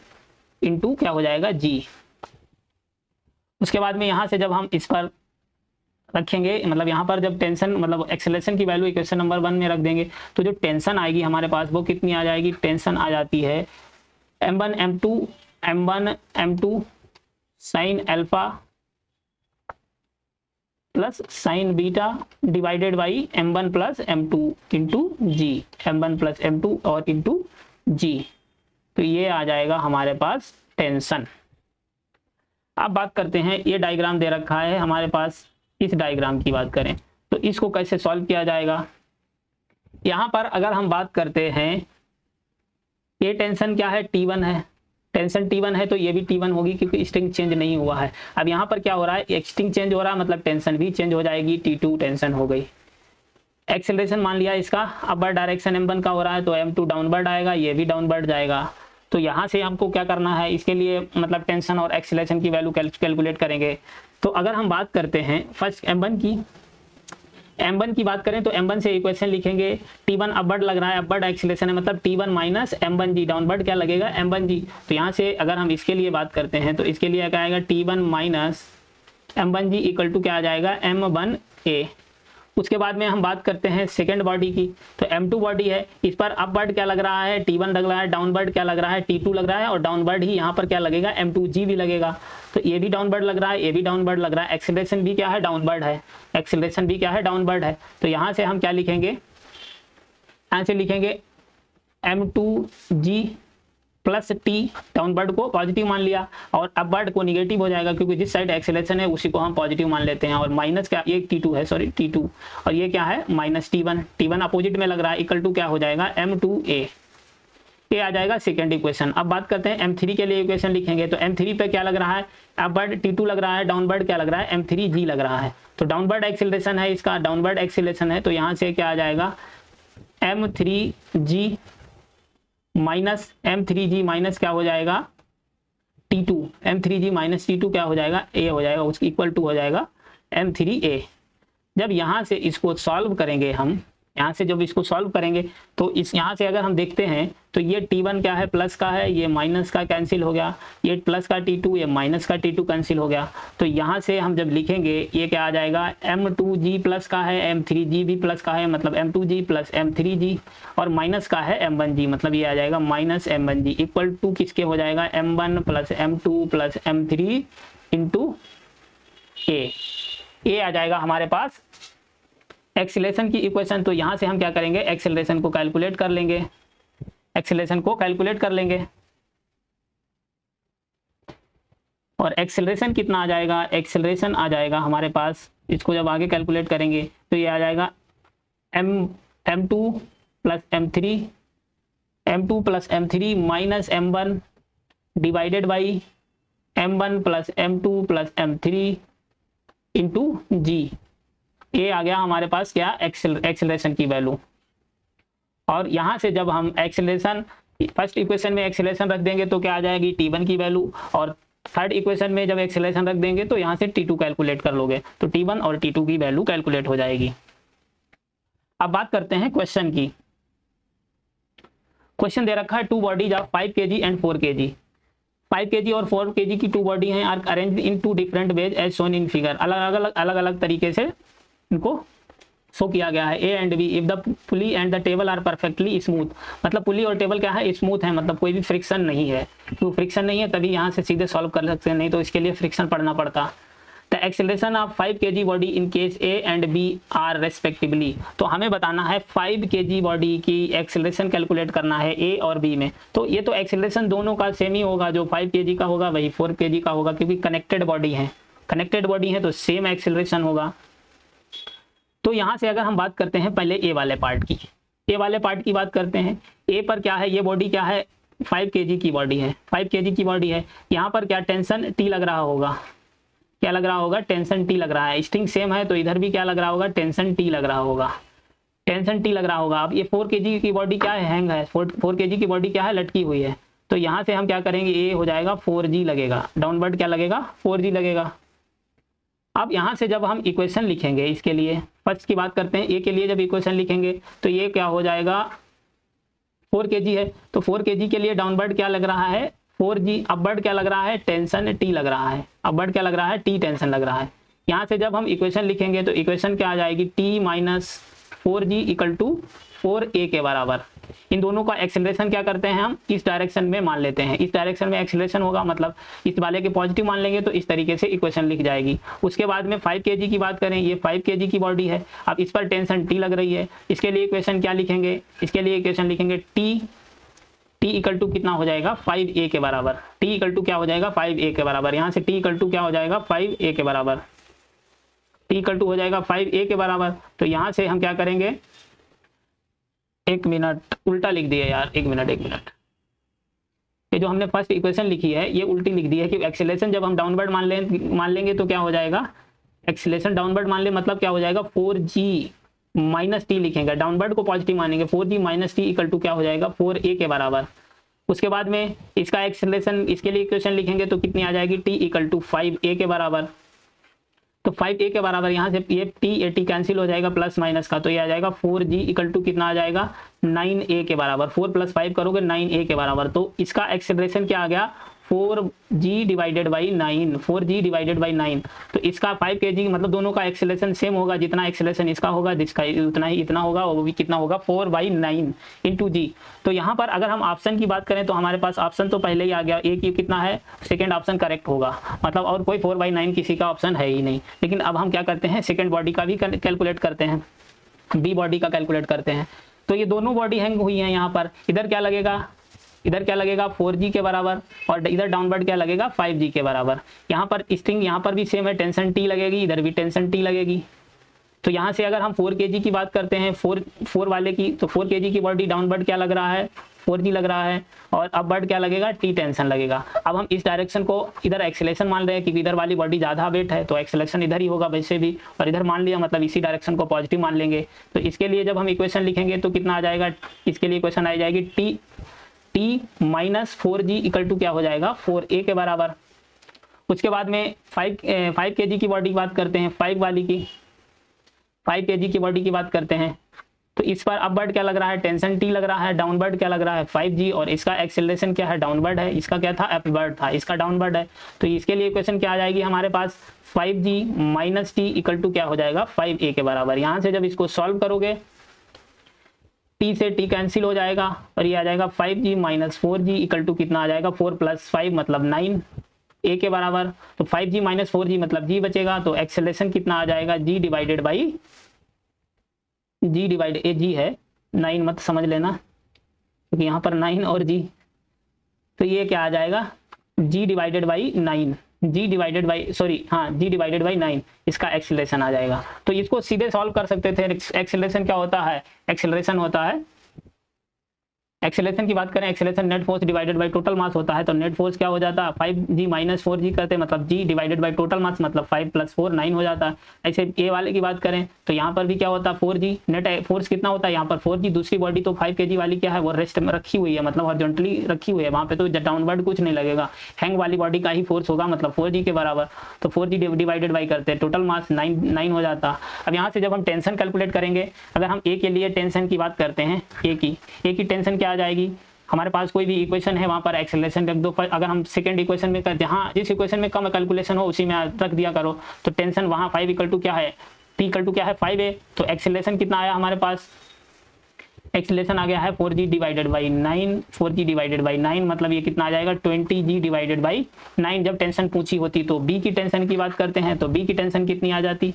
into क्या हो जाएगा g। उसके बाद में यहाँ से जब हम इस पर रखेंगे, मतलब यहाँ पर जब टेंशन मतलब एक्सेलरेशन की वैल्यू इक्वेशन नंबर 1 में रख देंगे तो जो टेंशन आएगी हमारे पास वो कितनी आ जाएगी, टेंशन आ जाती है m1 m2 sin alpha plus sin beta divided by m1 plus m2 into g, m1 plus m2 और इंटू जी। तो ये आ जाएगा हमारे पास टेंशन। अब बात करते हैं, ये डायग्राम दे रखा है हमारे पास, इस डायग्राम की बात करें तो इसको कैसे सॉल्व किया जाएगा। यहाँ पर अगर हम बात करते हैं, ये टेंशन क्या है, T1 है, टेंशन T1 है तो ये भी T1 होगी क्योंकि स्ट्रिंग चेंज नहीं हुआ है। अब यहाँ पर क्या हो रहा है, स्ट्रिंग चेंज हो रहा है मतलब टेंशन भी चेंज हो जाएगी, T2 टेंशन हो गई। एक्सेलरेशन मान लिया इसका अपवर्ड डायरेक्शन m1 का हो रहा है तो m2 डाउनवर्ड आएगा, ये भी डाउनवर्ड जाएगा। तो यहाँ से हमको क्या करना है, इसके लिए मतलब टेंशन और एक्सेलरेशन की वैल्यू कैलकुलेट करेंगे। तो अगर हम बात करते हैं फर्स्ट m1 की बात करें तो m1 से इक्वेशन लिखेंगे, T1 अपवर्ड लग रहा है, अपवर्ड एक्सेलरेशन है मतलब T1 माइनस m1g, डाउनवर्ड क्या लगेगा m1g। तो यहाँ से अगर हम इसके लिए बात करते हैं तो इसके लिए क्या आएगा, T1 minus m1g equal to क्या आ जाएगा, m1a। उसके बाद में हम बात करते हैं सेकेंड बॉडी की, तो m2 बॉडी है, इस पर अपवर्ड क्या लग रहा है, T1 लग रहा है, डाउनवर्ड क्या लग रहा है, T2 लग रहा है, और डाउनवर्ड ही यहाँ पर क्या लगेगा, m2g भी लगेगा। तो ये भी डाउनवर्ड लग रहा है, ये भी डाउनवर्ड लग रहा है, एक्सेलरेशन भी क्या है, डाउनवर्ड है, एक्सेलरेशन भी क्या है, डाउनवर्ड है। तो यहाँ से हम क्या लिखेंगे, यहाँ से लिखेंगे m2g प्लस t, डाउनवर्ड को पॉजिटिव मान लिया और अपवर्ड को निगेटिव हो जाएगा क्योंकि जिस साइड एक्सेलरेशन है उसी को हम पॉजिटिव मान लेते हैं। और माइनस क्या, ये T2 है, सॉरी T2, और ये क्या है माइनस T1 अपोजिट में लग रहा है, इक्वल टू क्या हो जाएगा m2a। ये आ जाएगा सेकंड इक्वेशन। अब बात करते हैं M3 के लिए इक्वेशन लिखेंगे तो M3 पे क्या लग रहा है, अपवर्ड T2 लग रहा है, डाउनवर्ड क्या लग रहा है, M3G लग रहा है। तो डाउनवर्ड एक्सीलरेशन है, इसका डाउनवर्ड एक्सीलरेशन है, तो यहाँ से क्या आ जाएगा M3G माइनस क्या हो जाएगा T2, M3G माइनस T2 क्या हो जाएगा, A हो जाएगा, उसकी इक्वल टू हो जाएगा M3A। जब यहाँ से इसको सॉल्व करेंगे हम, यहाँ से जब इसको सॉल्व करेंगे तो इस यहाँ से अगर हम देखते हैं तो ये T1 क्या है, प्लस का है, ये माइनस का कैंसिल हो गया, ये प्लस का T2, ये माइनस का T2 कैंसिल हो गया। तो यहाँ से हम जब लिखेंगे ये क्या आ जाएगा, M2G प्लस का है, M3G भी प्लस का है, मतलब M2G प्लस M3G, और माइनस का है M1G, मतलब ये आ जाएगा माइनस M1G, इक्वल टू किसके हो जाएगा, M1 plus M2 plus M3 into A आ जाएगा हमारे पास एक्सीलरेशन की इक्वेशन। तो यहाँ से हम क्या करेंगे, एक्सीलरेशन को कैलकुलेट कर लेंगे, एक्सीलरेशन को कैलकुलेट कर लेंगे। और एक्सीलरेशन कितना आ जाएगा, एक्सीलरेशन आ जाएगा हमारे पास, इसको जब आगे कैलकुलेट करेंगे तो ये आ जाएगा M2 plus M3 minus M1 divided by M1 plus M2 plus M3 into G। ये आ गया हमारे पास क्या, एक्सेलरेशन की वैल्यू। और यहाँ से जब हम एक्सेलरेशन फर्स्ट इक्वेशन में एक्सेलरेशन रख देंगे तो क्या आ जाएगी T1 की वैल्यू, और थर्ड इक्वेशन में जब एक्सेलरेशन रख देंगे तो यहाँ से T2 कैलकुलेट कर लोगे तो T1 और T2 की वैल्यू कैलकुलेट हो जाएगी। अब बात करते हैं क्वेश्चन की। क्वेश्चन दे रखा है 2 bodies of 5 kg and 4 kg। 5 kg और 4 kg की 2 बॉडी हैं, are arranged in 2 different ways as shown in figure. अलग अलग तरीके से इनको शो किया गया है। A and B, if the pulley and the table are perfectly smooth, मतलब पुली और टेबल क्या है, स्मूथ है, मतलब कोई भी फ्रिक्शन नहीं है। तो फ्रिक्शन नहीं है तभी यहाँ से सीधे सॉल्व कर सकते हैं, नहीं तो इसके लिए फ्रिक्शन पढ़ना पड़ता। The acceleration of 5 kg body in case A and B are respectively. तो हमें बताना है 5 kg बॉडी की एक्सेलरेशन कैलकुलेट करना है ए और बी में। तो ये तो एक्सेलरेशन दोनों का सेम ही होगा, जो 5 kg का होगा वही 4 kg का होगा, क्योंकि कनेक्टेड बॉडी है, कनेक्टेड बॉडी है तो सेम एक्सेलरेशन होगा। तो यहाँ से अगर हम बात करते हैं पहले ए वाले पार्ट की, ए वाले पार्ट की बात करते हैं। ए पर क्या है, ये बॉडी क्या है, 5 kg की बॉडी है, 5 kg की बॉडी है। यहाँ पर क्या टेंशन T लग रहा होगा, क्या लग रहा होगा, टेंशन T लग रहा है। स्ट्रिंग सेम है तो इधर भी क्या लग रहा होगा, टेंशन T लग रहा होगा, टेंशन T लग रहा होगा। अब ये 4 kg की बॉडी क्या है, हैंग है, 4 kg की बॉडी क्या है, लटकी हुई है। तो यहाँ से हम क्या करेंगे, ए हो जाएगा 4G लगेगा, डाउनवर्ड क्या लगेगा, 4G लगेगा। अब यहाँ से जब हम इक्वेशन लिखेंगे इसके लिए, फर्स्ट की बात करते हैं, ए के लिए जब इक्वेशन लिखेंगे तो ये क्या हो जाएगा, 4 kg है तो 4 kg के लिए डाउनवर्ड क्या लग रहा है, 4G। अपवर्ड क्या लग रहा है, टेंशन T लग रहा है, अपवर्ड क्या लग रहा है, T टेंशन लग रहा है। यहाँ से जब हम इक्वेशन लिखेंगे तो इक्वेशन क्या आ जाएगी, T minus 4G equal to 4A के बराबर। इन दोनों का एक्सेलरेशन क्या करते हैं हम, इस डायरेक्शन में मान लेते हैं, इस डायरेक्शन में एक्सेलरेशन होगा, मतलब इस वाले के पॉजिटिव मान लेंगे तो इस तरीके से इक्वेशन लिख जाएगी। उसके बाद में 5 kg की बात करें, ये 5 kg की बॉडी है, अब इस पर टेंशन T लग रही है, इसके लिए इक्वेशन क्या लिखेंगे, इसके लिए इक्वेशन लिखेंगे T इक्वल टू कितना हो जाएगा, 5A के बराबर। T इक्वल टू क्या हो जाएगा, 5A के बराबर। यहाँ से T इक्वल टू क्या हो जाएगा, 5A के बराबर, T इक्वल टू हो जाएगा 5A के बराबर। तो यहाँ से हम क्या करेंगे, एक मिनट उल्टा लिख दिया यार, एक मिनट। ये जो हमने फर्स्ट इक्वेशन लिखी है ये उल्टी लिख दी है, कि एक्सेलरेशन जब हम डाउनवर्ड मान लेंगे तो क्या हो जाएगा, एक्सेलरेशन डाउनवर्ड मान ले मतलब क्या हो जाएगा, 4G माइनस T लिखेंगे, डाउनवर्ड को पॉजिटिव मानेंगे, 4G minus T equal to क्या हो जाएगा, 4A के बराबर। उसके बाद में इसका एक्सेलरेशन, इसके लिए इक्वेशन लिखेंगे तो कितनी आ जाएगी, T इक्वल टू 5A के बराबर। तो 5A के बराबर, यहाँ से ये T कैंसिल हो जाएगा प्लस माइनस का, तो ये आ जाएगा 4G इक्वल टू कितना आ जाएगा, 9A के बराबर। 4 + 5 करोगे 9A के बराबर। तो इसका एक्सेलरेशन क्या आ गया, 4G divided by 9, 4G divided by 9। तो इसका 5 kg, मतलब दोनों का एक्सेलरेशन सेम होगा, जितना एक्सेलरेशन इसका होगा जिसका उतना ही इतना होगा, वो भी कितना होगा, 4/9 इंटू G। तो यहाँ पर अगर हम ऑप्शन की बात करें तो हमारे पास ऑप्शन तो पहले ही आ गया, ए की कितना है, सेकंड ऑप्शन करेक्ट होगा, मतलब और कोई 4/9 किसी का ऑप्शन है ही नहीं। लेकिन अब हम क्या करते हैं, सेकंड बॉडी का भी कैलकुलेट करते हैं, बी बॉडी का कैलकुलेट करते हैं। तो ये दोनों बॉडी हैंग हुई हैं यहाँ पर, इधर क्या लगेगा, 4G के बराबर, और इधर डाउनवर्ड क्या लगेगा, 5G के बराबर। यहाँ पर स्ट्रिंग यहाँ पर भी सेम है, टेंशन T लगेगी, इधर भी टेंशन T लगेगी। तो यहाँ से अगर हम 4 kg की बात करते हैं, 4 वाले की, तो 4 kg की बॉडी डाउनवर्ड क्या लग रहा है, 4g लग रहा है, और अपवर्ड क्या लगेगा, t टेंशन लगेगा। अब हम इस डायरेक्शन को इधर एक्सेलरेशन मान रहे हैं कि इधर वाली बॉडी ज़्यादा वेट है तो एक्सेलरेशन इधर ही होगा वैसे भी, और इधर मान लिया मतलब इसी डायरेक्शन को पॉजिटिव मान लेंगे। तो इसके लिए जब हम इक्वेशन लिखेंगे तो कितना आ जाएगा, इसके लिए इक्वेशन आ जाएगी t minus 4g equal to क्या हो जाएगा, 4a के बराबर। उसके बाद में 5 kg की बॉडी की बात करते हैं, 5 kg की बॉडी की बात करते हैं। तो इस पर अपवर्ड क्या लग रहा है, टेंशन t लग रहा है, डाउनवर्ड क्या लग रहा है 5g, और इसका एक्सेलरेशन क्या है, डाउनवर्ड है, इसका क्या था, अपवर्ड था, इसका डाउनवर्ड है। तो इसके लिए इक्वेशन क्या आ जाएगी हमारे पास, 5g माइनस t इक्वल टू क्या हो जाएगा, 5a के बराबर। यहाँ से जब इसको सॉल्व करोगे t से t कैंसिल हो जाएगा और ये आ जाएगा 5g minus 4g equal to कितना आ जाएगा, 4 + 5 मतलब 9 a के बराबर। तो 5g माइनस 4g मतलब g बचेगा, तो एक्सेलरेशन कितना आ जाएगा, g divided by a g है, 9 मत समझ लेना क्योंकि यहाँ पर 9 और g, तो ये क्या आ जाएगा, g divided by 9, g divided by 9 इसका एक्सेलरेशन आ जाएगा। तो इसको सीधे सॉल्व कर सकते थे। एक्सेलरेशन क्या होता है, एक्सेलरेशन की बात करें, acceleration net force divided by total mass होता है। तो नेट फोर्स क्या हो जाता है, 5g माइनस 4g करते हैं मतलब g divided by total mass मतलब 5 + 4 9 हो जाता है। ऐसे ए वाले की बात करें तो यहाँ पर भी क्या होता है, 4g नेट फोर्स कितना होता है यहाँ पर 4g। दूसरी बॉडी तो 5 kg वाली क्या है, वो रेस्ट में रखी हुई है, मतलब हॉरिजॉन्टली रखी हुई है, वहाँ पे तो डाउनवर्ड कुछ नहीं लगेगा, हैंग वाली बॉडी का ही फोर्स होगा मतलब 4g के बराबर। तो 4g डिवाइडेड बाई करते हैं टोटल मास 9 हो जाता। अब यहाँ से जब हम टेंशन कैलकुलेट करेंगे, अगर हम ए के लिए टेंशन की बात करते हैं, ए की टेंशन क्या आ जाएगी, हमारे पास कोई भी इक्वेशन है वहाँ पर एक्सेलरेशन रख दो। अगर हम सेकंड इक्वेशन में करते हैं, हाँ जिस इक्वेशन में कम कैलकुलेशन हो उसी में रख दिया करो। तो टेंशन वहाँ 5 इक्वल टू क्या है, t इक्वल टू क्या है 5a। तो एक्सेलरेशन कितना आया हमारे पास, एक्सेलरेशन आ गया है 4g डिवाइडेड बाई 9 मतलब ये कितना आ जाएगा 20g डिवाइडेड बाई 9। जब टेंशन पूछी होती तो b की टेंशन की बात करते हैं, तो b की टेंशन कितनी आ जाती,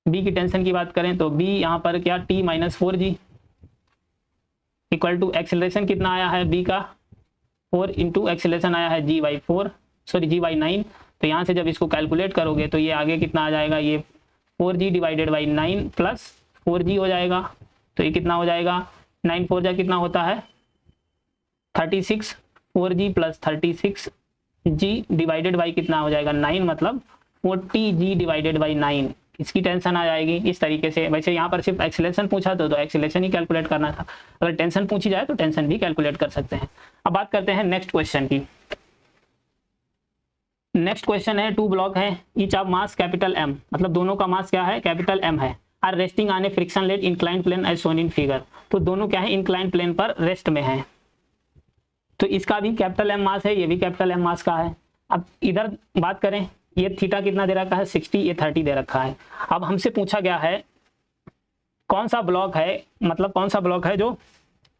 b की टेंशन की बात करें तो b यहाँ पर क्या t minus 4g equal to acceleration कितना आया है b का 4 इंटू एक्सेलरेशन आया है g बाई 9। तो यहाँ से जब इसको कैलकुलेट करोगे तो ये आगे कितना आ जाएगा, ये 4g divided by 9 plus 4g हो जाएगा। तो ये कितना हो जाएगा, 9 4 जा कितना होता है 36, 4g plus 36g divided by कितना हो जाएगा 9 मतलब 40g डिवाइडेड बाई 9। इसकी टेंशन आ जाएगी इस तरीके से। वैसे यहाँ पर सिर्फ एक्सेलरेशन पूछा तो एक्सेलरेशन ही कैलकुलेट करना था, अगर टेंशन पूछी जाए तो टेंशन भी कैलकुलेट कर सकते हैं। अब बात करते हैं नेक्स्ट क्वेश्चन की। नेक्स्ट क्वेश्चन है, 2 ब्लॉक है, each of mass capital M, मतलब दोनों का मास क्या है, कैपिटल M है, are resting on a frictionless inclined plane as shown in figure. तो दोनों क्या है, इंक्लाइंड प्लेन पर रेस्ट में है। तो इसका भी कैपिटल M मास है, ये भी कैपिटल M मास का है। अब इधर बात करें, ये थीटा कितना दे रखा है 60, ये 30 दे रखा है। अब हमसे पूछा गया है कौन सा ब्लॉक है, मतलब कौन सा ब्लॉक है जो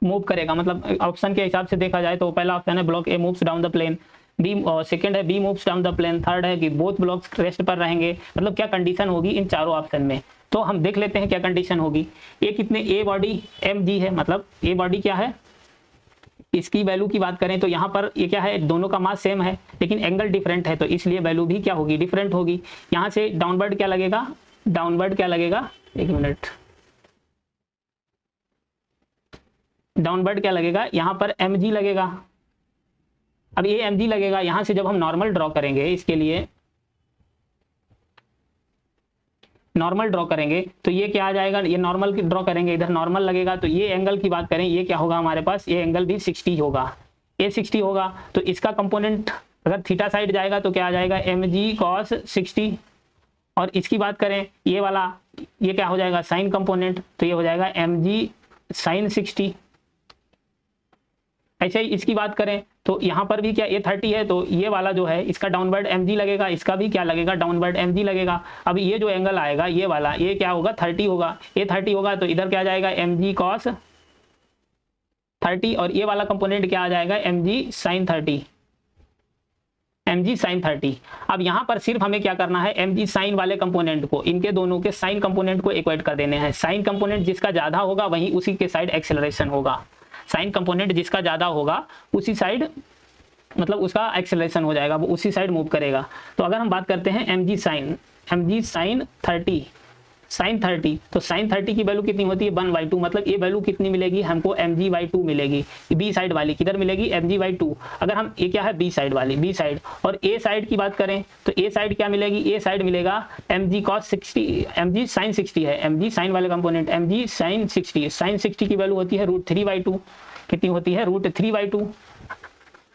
मूव करेगा। मतलब ऑप्शन के हिसाब से देखा जाए तो पहला ऑप्शन है block A moves down the plane, B और सेकंड है B moves down the plane, third है कि बोथ ब्लॉक्स रेस्ट पर रहेंगे। मतलब क्या कंडीशन होगी इन चारों ऑप्शन में, तो हम देख लेते हैं क्या कंडीशन होगी। ये कितने, ए बॉडी mg है, मतलब ए बॉडी क्या है, इसकी वैल्यू की बात करें तो यहाँ पर ये क्या है, दोनों का मास सेम है लेकिन एंगल डिफरेंट है, तो इसलिए वैल्यू भी क्या होगी, डिफरेंट होगी। यहाँ से डाउनवर्ड क्या लगेगा, एक मिनट, डाउनवर्ड क्या लगेगा, यहाँ पर mg लगेगा। अब ये mg लगेगा, यहाँ से जब हम नॉर्मल ड्रॉ करेंगे, इसके लिए नॉर्मल ड्रॉ करेंगे तो ये क्या आ जाएगा, ये नॉर्मल ड्रॉ करेंगे, इधर नॉर्मल लगेगा। तो ये एंगल की बात करें, ये क्या होगा हमारे पास, ये एंगल भी 60 होगा, ये 60 होगा। तो इसका कंपोनेंट अगर थीटा साइड जाएगा तो क्या आ जाएगा, mg cos 60। और इसकी बात करें ये वाला, ये क्या हो जाएगा साइन कंपोनेंट, तो ये हो जाएगा mg sin 60। ऐसे ही इसकी बात करें तो यहाँ पर भी क्या ये 30 है, तो ये वाला जो है इसका डाउनवर्ड mg लगेगा, इसका भी क्या लगेगा, डाउनवर्ड mg लगेगा। अब ये जो एंगल आएगा ये वाला, ये क्या होगा 30 होगा, ये 30 होगा, तो इधर क्या आ जाएगा mg cos 30, और ये वाला कंपोनेंट क्या आ जाएगा mg sin 30। अब यहाँ पर सिर्फ हमें क्या करना है, mg साइन वाले कंपोनेंट को, इनके दोनों के साइन कंपोनेंट को इक्वेट कर देने हैं। साइन कंपोनेंट जिसका ज्यादा होगा वहीं उसी के साइड एक्सेलरेशन होगा, साइन कंपोनेंट जिसका ज्यादा होगा उसी साइड मतलब उसका एक्सेलरेशन हो जाएगा, वो उसी साइड मूव करेगा। तो अगर हम बात करते हैं mg sin साइन 30, तो साइन 30 की वैल्यू कितनी होती है 1/2, मतलब ये वैल्यू कितनी मिलेगी हमको mg/2 मिलेगी। बी साइड वाली किधर मिलेगी mg/2, अगर हम ये क्या है बी साइड वाली, बी साइड, और ए साइड की बात करें तो ए साइड क्या मिलेगी, ए साइड मिलेगा mg cos 60, mg sin 60 है, mg साइन वाले कंपोनेंट mg sin 60, sin 60 की वैल्यू होती है √3/2, कितनी होती है √3/2,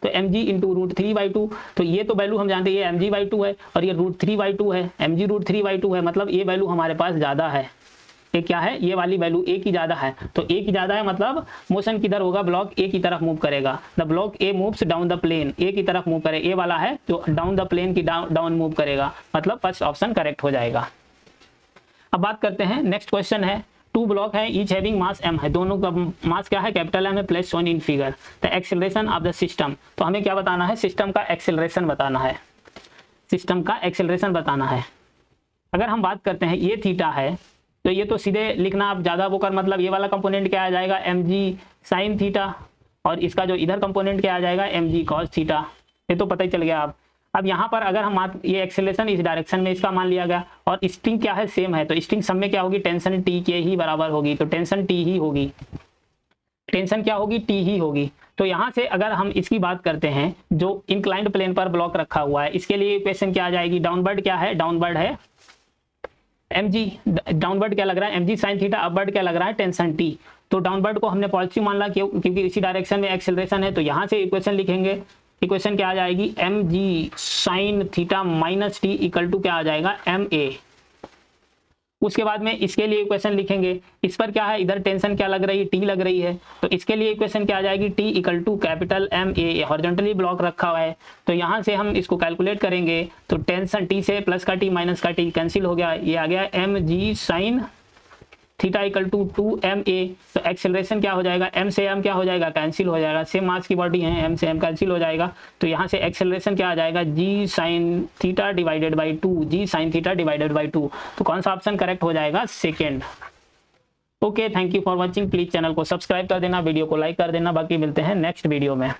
तो mg इंटू √3/2, तो ये तो वैल्यू हम जानते हैं ये mg/2 है और ये √3/2 है, mg √3/2 है, मतलब ये वैल्यू हमारे पास ज़्यादा है। ये क्या है, ये वाली वैल्यू ए की ज़्यादा है, तो ए की ज़्यादा है मतलब मोशन किधर होगा, ब्लॉक ए की तरफ मूव करेगा। The block A moves down the plane, A की तरफ मूव करे, ए वाला है जो डाउन द प्लेन की डाउन मूव करेगा, मतलब फर्स्ट ऑप्शन करेक्ट हो जाएगा। अब बात करते हैं, नेक्स्ट क्वेश्चन है, टू ब्लॉक है ईच हैविंग मास m है, दोनों का मास क्या है कैपिटल m है, place shown in figure. The acceleration of the system, तो हमें क्या बताना है, सिस्टम का एक्सेलरेशन बताना है, सिस्टम का एक्सेलरेशन बताना है। अगर हम बात करते हैं ये थीटा है, तो ये तो सीधे लिखना आप ज़्यादा वो कर, मतलब ये वाला कंपोनेंट क्या आ जाएगा mg साइन थीटा, और इसका जो इधर कंपोनेंट क्या आ जाएगा mg कॉस थीटा, ये तो पता ही चल गया आप। अब यहाँ पर अगर हम ये एक्सेलरेशन इस डायरेक्शन में इसका मान लिया गया, और स्ट्रिंग क्या है सेम है, तो स्ट्रिंग सब में क्या होगी टेंशन टी के ही बराबर होगी, तो टेंशन टी ही होगी, टेंशन क्या होगी टी ही होगी। तो यहाँ से अगर हम इसकी बात करते हैं, जो इंक्लाइंड प्लेन पर ब्लॉक रखा हुआ है, इसके लिए इक्वेशन क्या आ जाएगी, डाउनवर्ड क्या है, डाउनवर्ड है mg, डाउनवर्ड क्या लग रहा है mg साइन थीटा, अपवर्ड क्या लग रहा है टेंशन टी। तो डाउनवर्ड को हमने पॉजिटिव मान ला क्योंकि इसी डायरेक्शन में एक्सेलरेशन है, तो यहाँ से इक्वेशन लिखेंगे, इक्वेशन क्या आ जाएगी mg sine theta minus T equal to क्या आ जाएगा ma। उसके बाद में इसके लिए इक्वेशन लिखेंगे, इस पर क्या है इधर टेंशन क्या लग रही है टी लग रही है, तो इसके लिए इक्वेशन क्या आ जाएगी T equal to capital ma, horizontally block रखा हुआ है, तो यहाँ से हम इसको कैलकुलेट करेंगे, तो टेंशन टी से प्लस का टी माइनस का टी कैंसिल हो गया, ये आ गया mg sine theta equal to 2ma। तो एक्सेलरेशन क्या हो जाएगा, m से m क्या हो जाएगा कैंसिल हो जाएगा, सेम मास की बॉडी है, m से m कैंसिल हो जाएगा, तो यहाँ से एक्सेलरेशन क्या आ जाएगा g sign theta divided by 2, g sign theta divided by 2, तो कौन सा ऑप्शन करेक्ट हो जाएगा second. Okay, thank you for watching, please channel को सब्सक्राइब कर देना, वीडियो को लाइक कर देना, बाकी मिलते हैं नेक्स्ट वीडियो में।